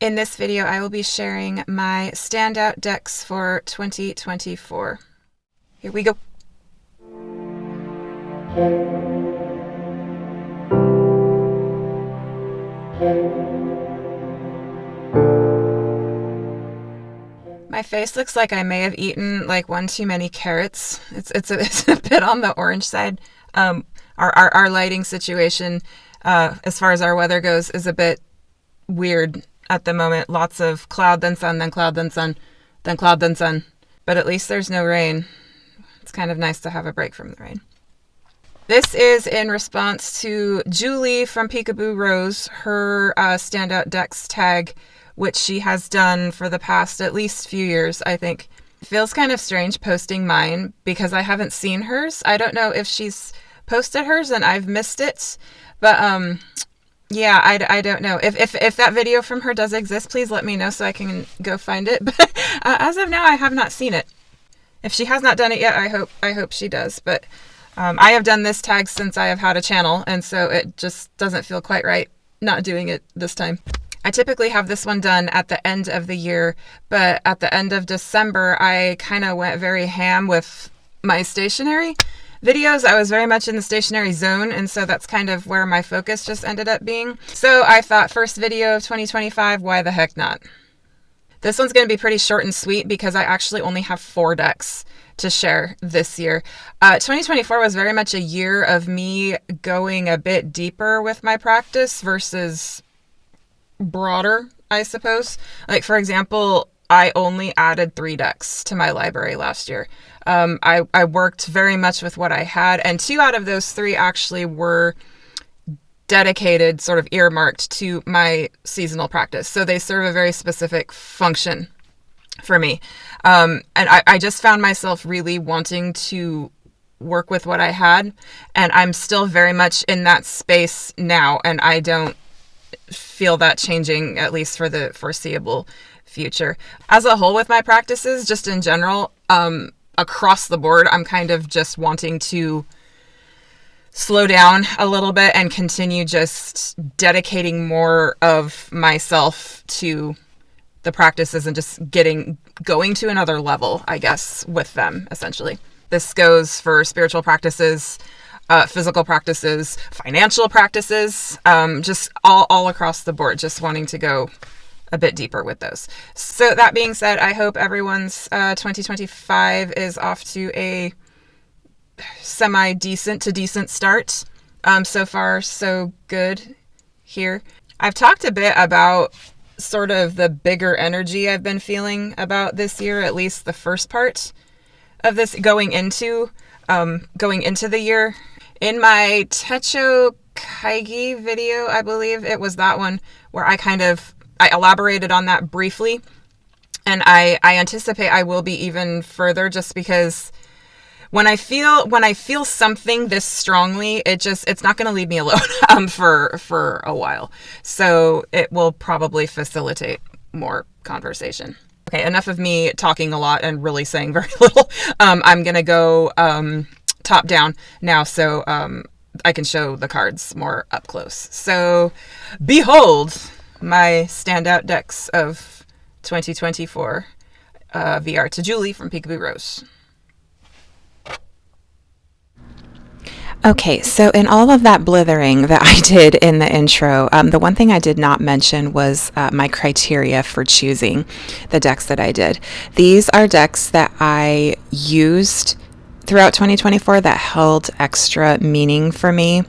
In this video, I will be sharing my standout decks for 2024. Here we go. My face looks like I may have eaten like one too many carrots. It's a bit on the orange side. Our lighting situation, as far as our weather goes, is a bit weird at the moment. Lots of cloud, then sun, then cloud, then sun, then cloud, then sun. But at least there's no rain. It's kind of nice to have a break from the rain. This is in response to Juli from Peekaboo Rose, her standout decks tag, which she has done for the past at least few years, I think. It feels kind of strange posting mine because I haven't seen hers. I don't know if she's posted hers and I've missed it, but yeah, I don't know. If that video from her does exist, please let me know so I can go find it. But as of now, I have not seen it. If she has not done it yet, I hope she does. But I have done this tag since I have had a channel, and so it just doesn't feel quite right not doing it this time. I typically have this one done at the end of the year, but at the end of December, I kind of went very ham with my stationery videos. I was very much in the stationery zone, and so that's kind of where my focus just ended up being. So I thought, first video of 2025, why the heck not? This one's going to be pretty short and sweet because I actually only have 4 decks to share this year. 2024 was very much a year of me going a bit deeper with my practice versus broader, I suppose. Like, for example, I only added 3 decks to my library last year. I worked very much with what I had, and 2 out of those 3 actually were dedicated, sort of earmarked to my seasonal practice. So they serve a very specific function for me. And I just found myself really wanting to work with what I had, and I'm still very much in that space now, and I don't feel that changing, at least for the foreseeable future. As a whole with my practices, just in general, across the board, I'm kind of just wanting to slow down a little bit and continue just dedicating more of myself to the practices and just going to another level, I guess, with them, essentially. This goes for spiritual practices, physical practices, financial practices, just all across the board, just wanting to go a bit deeper with those. So that being said, I hope everyone's 2025 is off to a semi-decent to decent start. So far, so good here. I've talked a bit about sort of the bigger energy I've been feeling about this year, at least the first part of this going into the year. In my Techo Kaigi video, I believe it was that one, where I elaborated on that briefly. And I anticipate I will be even further, just because when I feel something this strongly, it's not going to leave me alone for a while. So it will probably facilitate more conversation. Okay, enough of me talking a lot and really saying very little. I'm going to go top down now, so I can show the cards more up close. So behold my standout decks of 2024 VR to Juli from Peekaboo Rose. Okay, so in all of that blithering that I did in the intro, the one thing I did not mention was my criteria for choosing the decks that I did. These are decks that I used throughout 2024 that held extra meaning for me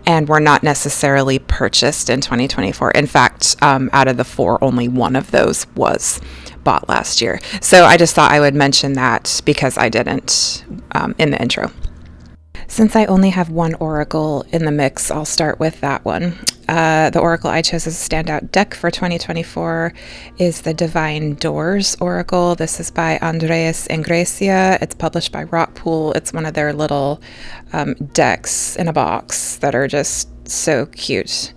and were not necessarily purchased in 2024. In fact, out of the 4, only one of those was bought last year. So I just thought I would mention that because I didn't in the intro. Since I only have one oracle in the mix, I'll start with that one. The oracle I chose as a standout deck for 2024 is the Divine Doors Oracle. This is by Andres Ingresia. It's published by Rockpool. It's one of their little decks in a box that are just so cute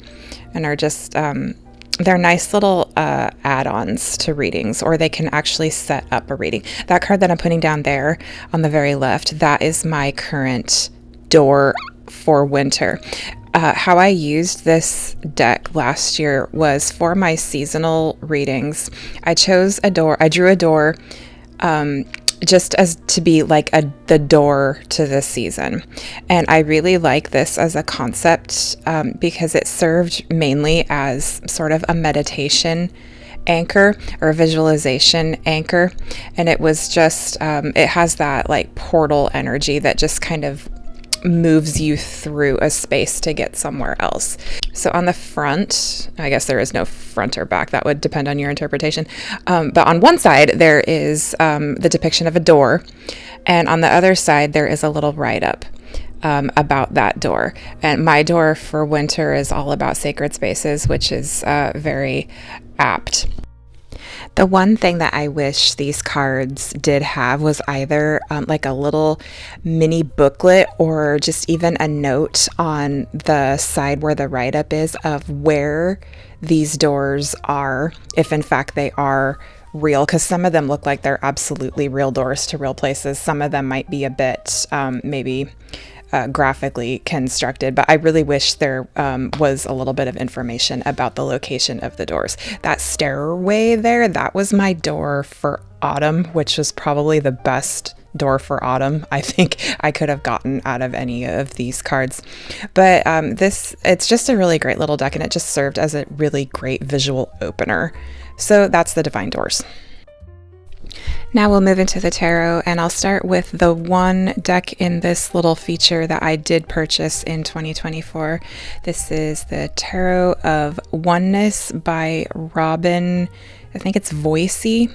and are just they're nice little add-ons to readings, or they can actually set up a reading. That card that I'm putting down there on the very left, that is my current door for winter. How I used this deck last year was for my seasonal readings. I chose a door. I drew a door just as to be like the door to this season. And I really like this as a concept because it served mainly as sort of a meditation anchor or a visualization anchor. And it was just, it has that like portal energy that just kind of moves you through a space to get somewhere else. So on the front, I guess there is no front or back, that would depend on your interpretation. But on one side, there is the depiction of a door. And on the other side, there is a little write-up about that door. And my door for winter is all about sacred spaces, which is very apt. The one thing that I wish these cards did have was either like a little mini booklet or just even a note on the side where the write-up is of where these doors are, if in fact they are real, because some of them look like they're absolutely real doors to real places. Some of them might be a bit maybe graphically constructed, but I really wish there was a little bit of information about the location of the doors. That stairway there, that was my door for autumn, which was probably the best door for autumn I think I could have gotten out of any of these cards. But it's just a really great little deck, and it just served as a really great visual opener. So that's the Divine Doors. Now we'll move into the tarot, and I'll start with the one deck in this little feature that I did purchase in 2024. This is the Tarot of Oneness by Robin, I think it's Voicey.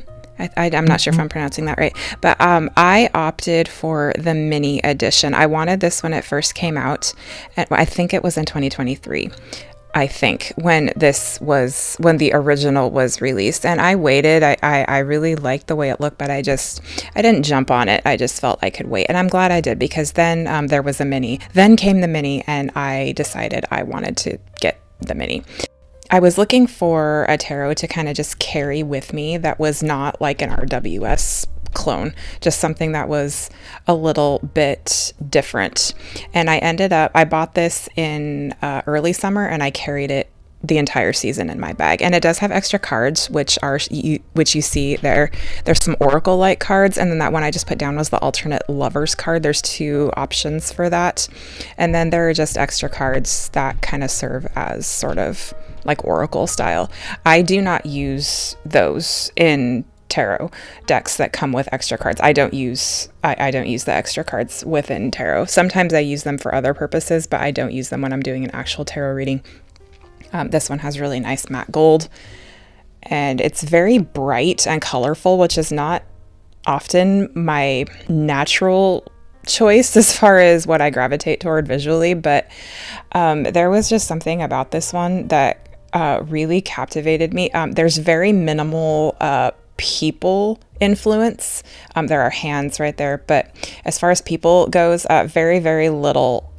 I'm not sure if I'm pronouncing that right, but I opted for the mini edition. I wanted this when it first came out, and I think it was in 2023. I think when the original was released, and I waited. I really liked the way it looked, but I didn't jump on it. I just felt I could wait, and I'm glad I did, because then there was a mini. Then came the mini, and I decided I wanted to get the mini. I was looking for a tarot to kind of just carry with me that was not like an RWS clone, just something that was a little bit different. And I bought this in early summer, and I carried it the entire season in my bag. And it does have extra cards, which you see there. There's some Oracle-like cards, and then that one I just put down was the alternate Lovers card. There's 2 options for that. And then there are just extra cards that kind of serve as sort of like Oracle style. I do not use those in tarot decks that come with extra cards. I don't use the extra cards within tarot. Sometimes I use them for other purposes, but I don't use them when I'm doing an actual tarot reading. This one has really nice matte gold, and it's very bright and colorful, which is not often my natural choice as far as what I gravitate toward visually, but there was just something about this one that really captivated me. There's very minimal people influence. There are hands right there, but as far as people goes, very, very little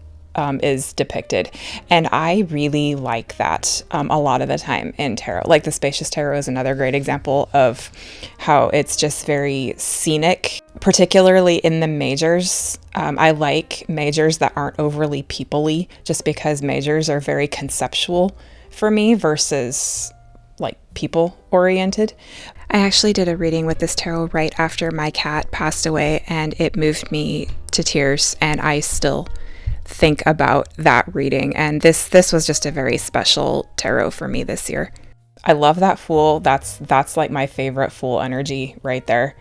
is depicted. And I really like that a lot of the time in tarot. Like the Spacious Tarot is another great example of how it's just very scenic, particularly in the majors. I like majors that aren't overly people-y, just because majors are very conceptual for me versus like people oriented. I actually did a reading with this tarot right after my cat passed away, and it moved me to tears, and I still think about that reading. And this was just a very special tarot for me this year. I love that Fool. That's like my favorite Fool energy right there.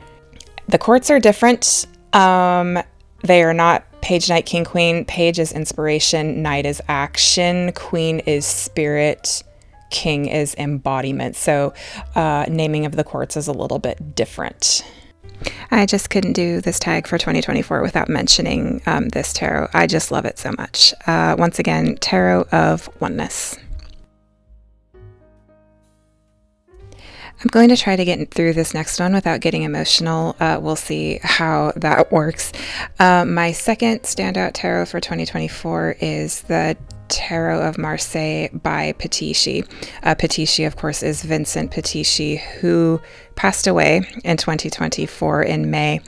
The courts are different. They are not Page, Knight, King, Queen. Page is inspiration, Knight is action, Queen is spirit, King is embodiment. So naming of the courts is a little bit different. I just couldn't do this tag for 2024 without mentioning this tarot. I just love it so much. Once again, Tarot of Oneness. I'm going to try to get through this next one without getting emotional. We'll see how that works. My second standout tarot for 2024 is the Tarot of Marseille by Patici. Patici, of course, is Vincent Patici, who passed away in 2024 in May.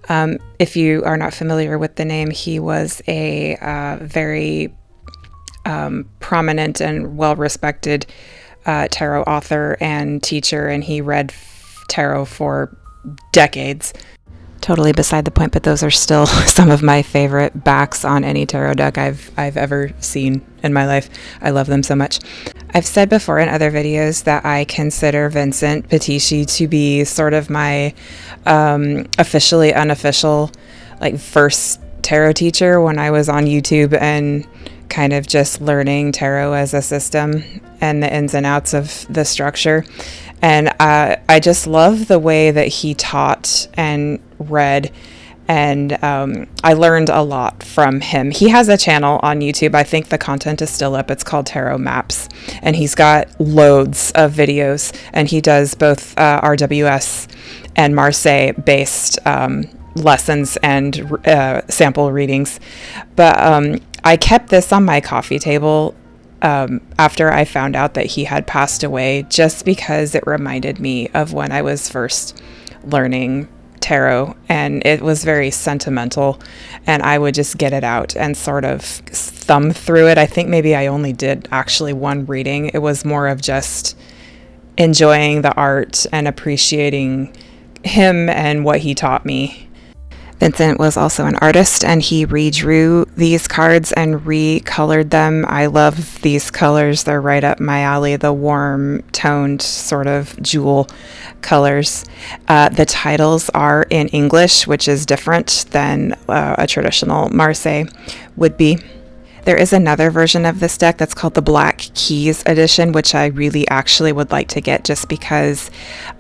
If you are not familiar with the name, he was a very prominent and well-respected tarot author and teacher, and he read tarot for decades. Totally beside the point, but those are still some of my favorite backs on any tarot deck I've ever seen in my life. I love them so much. I've said before in other videos that I consider Vincent Petici to be sort of my officially unofficial, like, first tarot teacher when I was on YouTube and kind of just learning tarot as a system and the ins and outs of the structure. And I just love the way that he taught and read, and I learned a lot from him. He has a channel on YouTube. I think the content is still up. It's called Tarot Maps, and he's got loads of videos, and he does both RWS and Marseille based lessons and sample readings. But I kept this on my coffee table after I found out that he had passed away, just because it reminded me of when I was first learning tarot, and it was very sentimental, and I would just get it out and sort of thumb through it. I think maybe I only did actually one reading. It was more of just enjoying the art and appreciating him and what he taught me. Vincent was also an artist, and he redrew these cards and recolored them. I love these colors. They're right up my alley, the warm toned sort of jewel colors. The titles are in English, which is different than a traditional Marseille would be. There is another version of this deck that's called the Black Keys edition, which I really actually would like to get, just because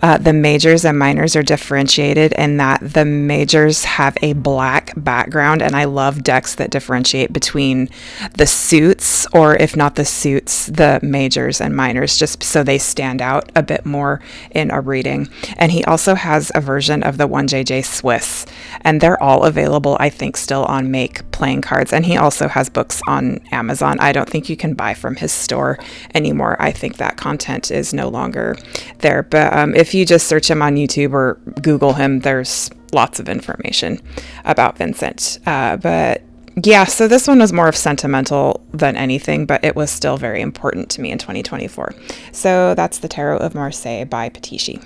the majors and minors are differentiated in that the majors have a black background, and I love decks that differentiate between the suits, or if not the suits, the majors and minors, just so they stand out a bit more in a reading. And he also has a version of the 1JJ Swiss, and they're all available, I think, still on Make playing cards. And he also has books on Amazon. I don't think you can buy from his store anymore. I think that content is no longer there. But if you just search him on YouTube or Google him, there's lots of information about Vincent. But yeah, so this one was more of sentimental than anything, but it was still very important to me in 2024. So that's the Tarot of Marseille by Petici.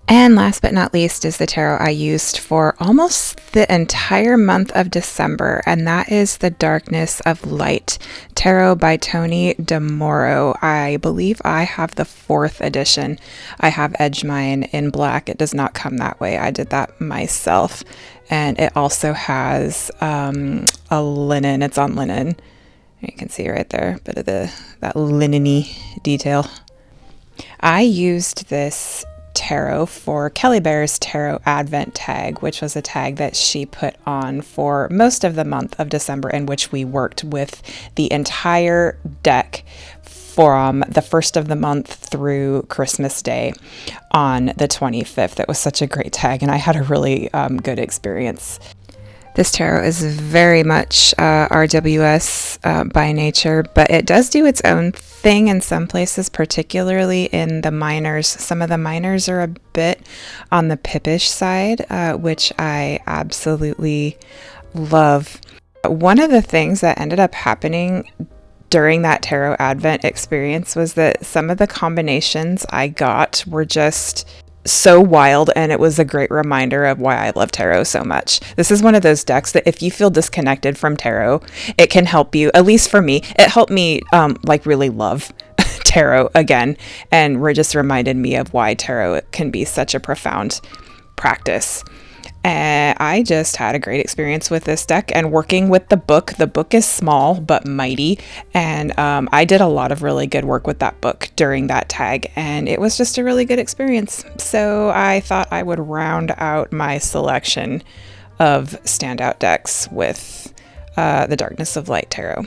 And last but not least is the tarot I used for almost the entire month of December, and that is the Darkness of Light Tarot by Tony DeMoro. I believe I have the 4th edition. I have edged mine in black. It does not come that way. I did that myself. And it also has a linen. It's on linen. You can see right there, a bit of that linen-y detail. I used this tarot for Kelly Bear's Tarot Advent tag, which was a tag that she put on for most of the month of December, in which we worked with the entire deck from the first of the month through Christmas Day on the 25th. It was such a great tag, and I had a really good experience. This tarot is very much RWS by nature, but it does do its own thing in some places, particularly in the minors. Some of the minors are a bit on the pippish side, which I absolutely love. One of the things that ended up happening during that Tarot Advent experience was that some of the combinations I got were just so wild, and it was a great reminder of why I love tarot so much. This is one of those decks that if you feel disconnected from tarot, it can help you. At least for me, it helped me really love tarot again, and just reminded me of why tarot can be such a profound practice. And I just had a great experience with this deck and working with the book. The book is small but mighty, and I did a lot of really good work with that book during that tag, and it was just a really good experience. So I thought I would round out my selection of Standout decks with the Darkness of Light Tarot.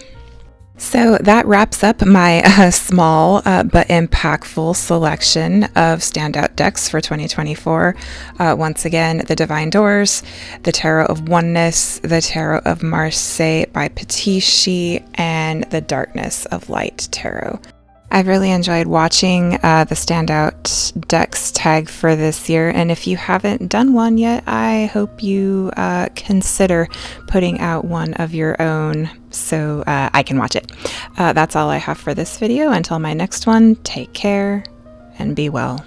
So that wraps up my small but impactful selection of standout decks for 2024. Once again, the Divine Doors, the Tarot of Oneness, the Tarot of Marseille by Petici, and the Darkness of Light Tarot. I've really enjoyed watching the Standout decks tag for this year, and if you haven't done one yet, I hope you consider putting out one of your own so I can watch it. That's all I have for this video. Until my next one, take care and be well.